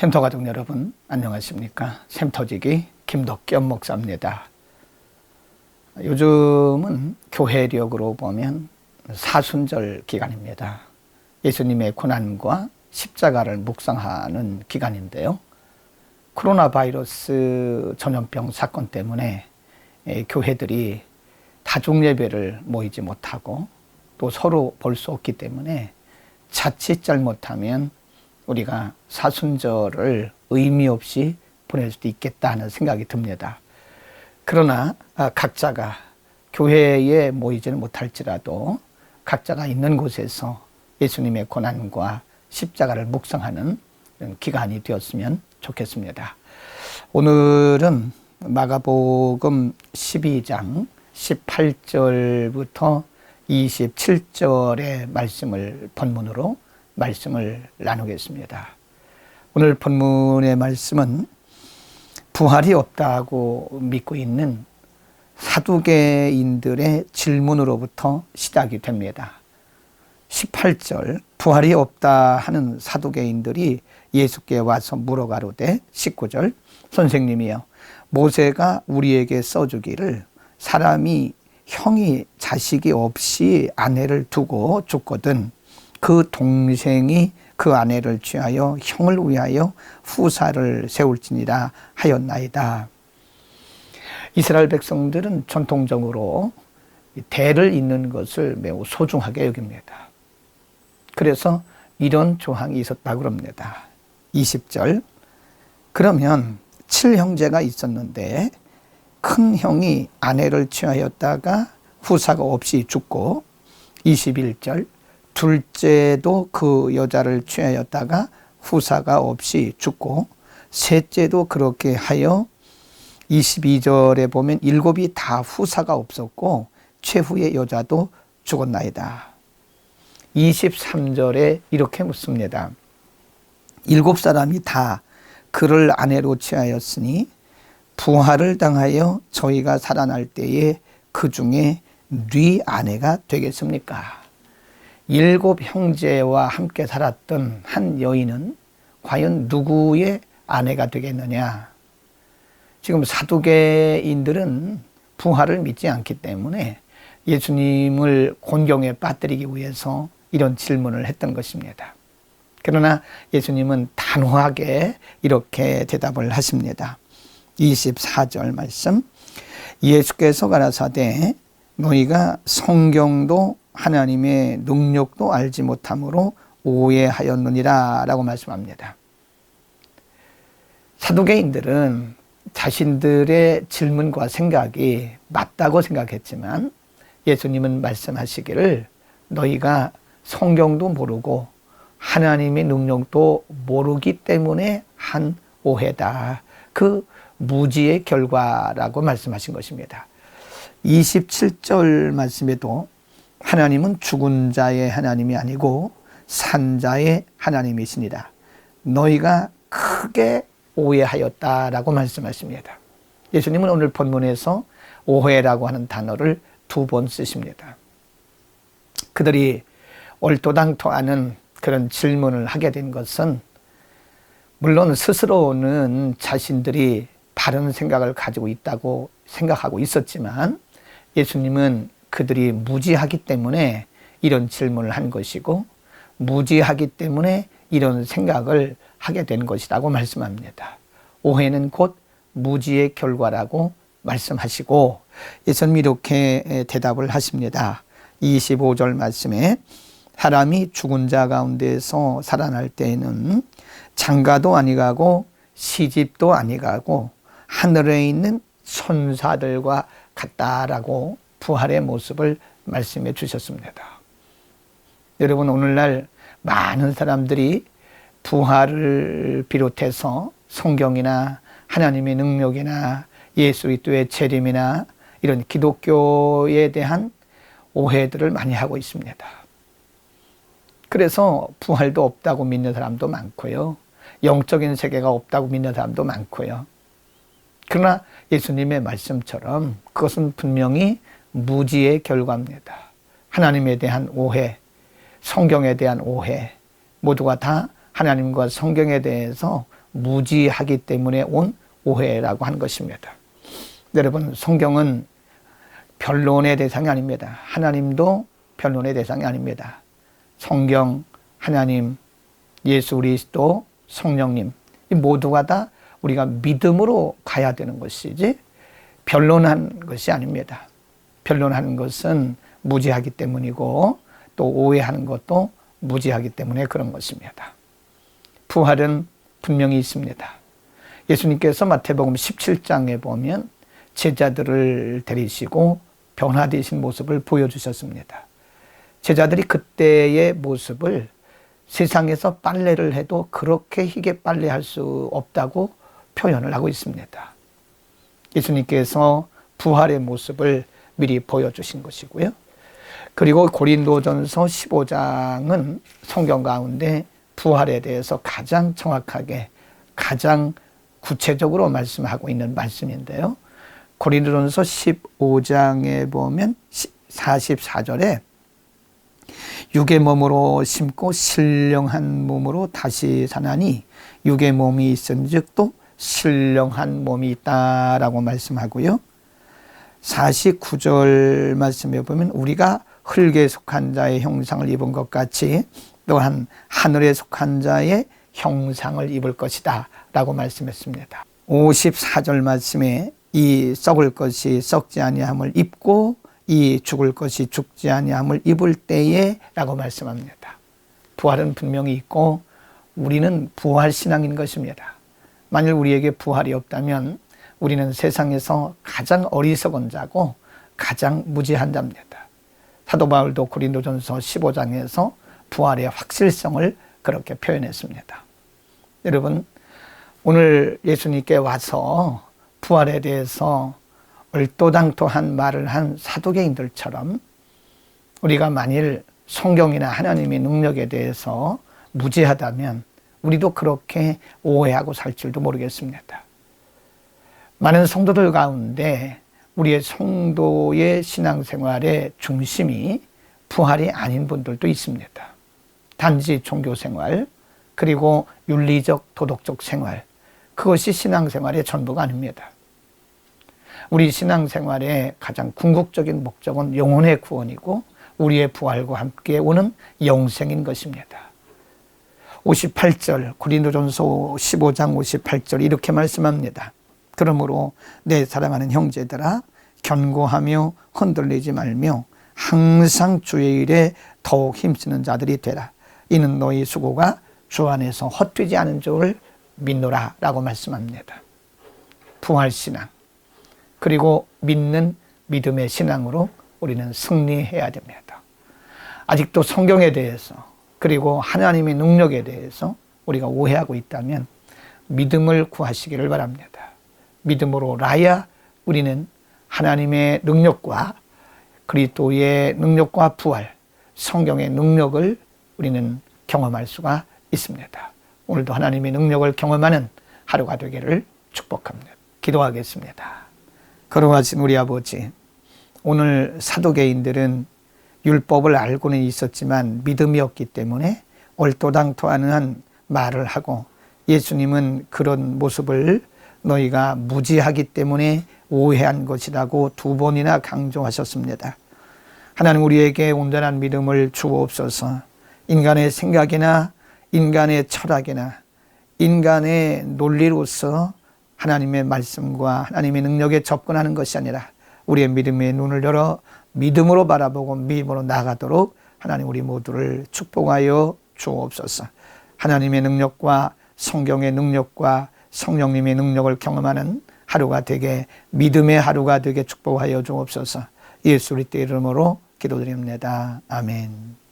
샘터 가족 여러분 안녕하십니까? 샘터지기 김덕겸 목사입니다. 요즘은 교회력으로 보면 사순절 기간입니다. 예수님의 고난과 십자가를 묵상하는 기간인데요. 코로나 바이러스 전염병 사건 때문에 교회들이 다중 예배를 모이지 못하고 또 서로 볼 수 없기 때문에 자칫 잘못하면 우리가 사순절을 의미 없이 보낼 수도 있겠다 하는 생각이 듭니다. 그러나 각자가 교회에 모이지는 못할지라도 각자가 있는 곳에서 예수님의 고난과 십자가를 묵상하는 기간이 되었으면 좋겠습니다. 오늘은 마가복음 12장 18절부터 27절의 말씀을 본문으로 말씀을 나누겠습니다. 오늘 본문의 말씀은 부활이 없다고 믿고 있는 사두개인들의 질문으로부터 시작이 됩니다. 18절 부활이 없다 하는 사두개인들이 예수께 와서 물어가로되 19절 선생님이여 모세가 우리에게 써주기를 사람이 형이 자식이 없이 아내를 두고 죽거든 그 동생이 그 아내를 취하여 형을 위하여 후사를 세울지니라 하였나이다. 이스라엘 백성들은 전통적으로 대를 잇는 것을 매우 소중하게 여깁니다. 그래서 이런 조항이 있었다고 합니다. 20절 그러면 7형제가 있었는데 큰 형이 아내를 취하였다가 후사가 없이 죽고 21절 둘째도 그 여자를 취하였다가 후사가 없이 죽고 셋째도 그렇게 하여 22절에 보면 일곱이 다 후사가 없었고 최후의 여자도 죽었나이다. 23절에 이렇게 묻습니다. 7사람이 다 그를 아내로 취하였으니 부활을 당하여 저희가 살아날 때에 그 중에 네 아내가 되겠습니까? 7 형제와 함께 살았던 한 여인은 과연 누구의 아내가 되겠느냐? 지금 사두개인들은 부활을 믿지 않기 때문에 예수님을 곤경에 빠뜨리기 위해서 이런 질문을 했던 것입니다. 그러나 예수님은 단호하게 이렇게 대답을 하십니다. 24절 말씀 예수께서 가라사대 너희가 성경도 하나님의 능력도 알지 못함으로 오해하였느니라 라고 말씀합니다. 사두개인들은 자신들의 질문과 생각이 맞다고 생각했지만 예수님은 말씀하시기를 너희가 성경도 모르고 하나님의 능력도 모르기 때문에 한 오해다. 그 무지의 결과라고 말씀하신 것입니다. 27절 말씀에도 하나님은 죽은 자의 하나님이 아니고 산 자의 하나님이시니라. 너희가 크게 오해하였다라고 말씀하십니다. 예수님은 오늘 본문에서 오해라고 하는 단어를 2번 쓰십니다. 그들이 얼토당토하는 그런 질문을 하게 된 것은 물론 스스로는 자신들이 바른 생각을 가지고 있다고 생각하고 있었지만 예수님은 그들이 무지하기 때문에 이런 질문을 한 것이고 무지하기 때문에 이런 생각을 하게 된 것이라고 말씀합니다. 오해는 곧 무지의 결과라고 말씀하시고 예수님이 이렇게 대답을 하십니다. 25절 말씀에 사람이 죽은 자 가운데서 살아날 때에는 장가도 아니가고 시집도 아니가고 하늘에 있는 천사들과 같다라고 부활의 모습을 말씀해 주셨습니다. 여러분 오늘날 많은 사람들이 부활을 비롯해서 성경이나 하나님의 능력이나 예수 그리스도의 재림이나 이런 기독교에 대한 오해들을 많이 하고 있습니다. 그래서 부활도 없다고 믿는 사람도 많고요. 영적인 세계가 없다고 믿는 사람도 많고요. 그러나 예수님의 말씀처럼 그것은 분명히 무지의 결과입니다. 하나님에 대한 오해, 성경에 대한 오해, 모두가 다 하나님과 성경에 대해서 무지하기 때문에 온 오해라고 하는 것입니다. 여러분, 성경은 변론의 대상이 아닙니다. 하나님도 변론의 대상이 아닙니다. 성경, 하나님, 예수 그리스도, 성령님, 이 모두가 다 우리가 믿음으로 가야 되는 것이지 변론한 것이 아닙니다. 변론하는 것은 무지하기 때문이고 또 오해하는 것도 무지하기 때문에 그런 것입니다. 부활은 분명히 있습니다. 예수님께서 마태복음 17장에 보면 제자들을 데리시고 변화되신 모습을 보여주셨습니다. 제자들이 그때의 모습을 세상에서 빨래를 해도 그렇게 희게 빨래할 수 없다고 표현을 하고 있습니다. 예수님께서 부활의 모습을 미리 보여주신 것이고요. 그리고 고린도전서 15장은 성경 가운데 부활에 대해서 가장 정확하게 가장 구체적으로 말씀하고 있는 말씀인데요. 고린도전서 15장에 보면 44절에 육의 몸으로 심고 신령한 몸으로 다시 사나니 육의 몸이 있은즉 또 신령한 몸이 있다라고 말씀하고요. 49절 말씀에 보면 우리가 흙에 속한 자의 형상을 입은 것 같이 또한 하늘에 속한 자의 형상을 입을 것이다 라고 말씀했습니다. 54절 말씀에 이 썩을 것이 썩지 아니함을 입고 이 죽을 것이 죽지 아니함을 입을 때에 라고 말씀합니다. 부활은 분명히 있고 우리는 부활신앙인 것입니다. 만일 우리에게 부활이 없다면 우리는 세상에서 가장 어리석은 자고 가장 무지한 자입니다. 사도 바울도 고린도전서 15장에서 부활의 확실성을 그렇게 표현했습니다. 여러분, 오늘 예수님께 와서 부활에 대해서 얼토당토한 말을 한 사두개인들처럼 우리가 만일 성경이나 하나님의 능력에 대해서 무지하다면 우리도 그렇게 오해하고 살 줄도 모르겠습니다. 많은 성도들 가운데 우리의 성도의 신앙생활의 중심이 부활이 아닌 분들도 있습니다. 단지 종교생활, 그리고 윤리적, 도덕적 생활, 그것이 신앙생활의 전부가 아닙니다. 우리 신앙생활의 가장 궁극적인 목적은 영혼의 구원이고 우리의 부활과 함께 오는 영생인 것입니다. 58절, 고린도전서 15장 58절 이렇게 말씀합니다. 그러므로 내 사랑하는 형제들아 견고하며 흔들리지 말며 항상 주의 일에 더욱 힘쓰는 자들이 되라. 이는 너희 수고가 주 안에서 헛되지 않은 줄 믿노라 라고 말씀합니다. 부활신앙, 그리고 믿는 믿음의 신앙으로 우리는 승리해야 됩니다. 아직도 성경에 대해서 그리고 하나님의 능력에 대해서 우리가 오해하고 있다면 믿음을 구하시기를 바랍니다. 믿음으로 라야 우리는 하나님의 능력과 그리스도의 능력과 부활, 성경의 능력을 우리는 경험할 수가 있습니다. 오늘도 하나님의 능력을 경험하는 하루가 되기를 축복합니다. 기도하겠습니다. 거룩하신 우리 아버지, 오늘 사두개인들은 율법을 알고는 있었지만 믿음이 없기 때문에 얼토당토하는 말을 하고 예수님은 그런 모습을 너희가 무지하기 때문에 오해한 것이라고 2번이나 강조하셨습니다. 하나님, 우리에게 온전한 믿음을 주옵소서. 인간의 생각이나 인간의 철학이나 인간의 논리로서 하나님의 말씀과 하나님의 능력에 접근하는 것이 아니라 우리의 믿음의 눈을 열어 믿음으로 바라보고 믿음으로 나아가도록 하나님 우리 모두를 축복하여 주옵소서. 하나님의 능력과 성경의 능력과 성령님의 능력을 경험하는 하루가 되게, 믿음의 하루가 되게 축복하여 주옵소서. 예수 그리스도의 이름으로 기도드립니다. 아멘.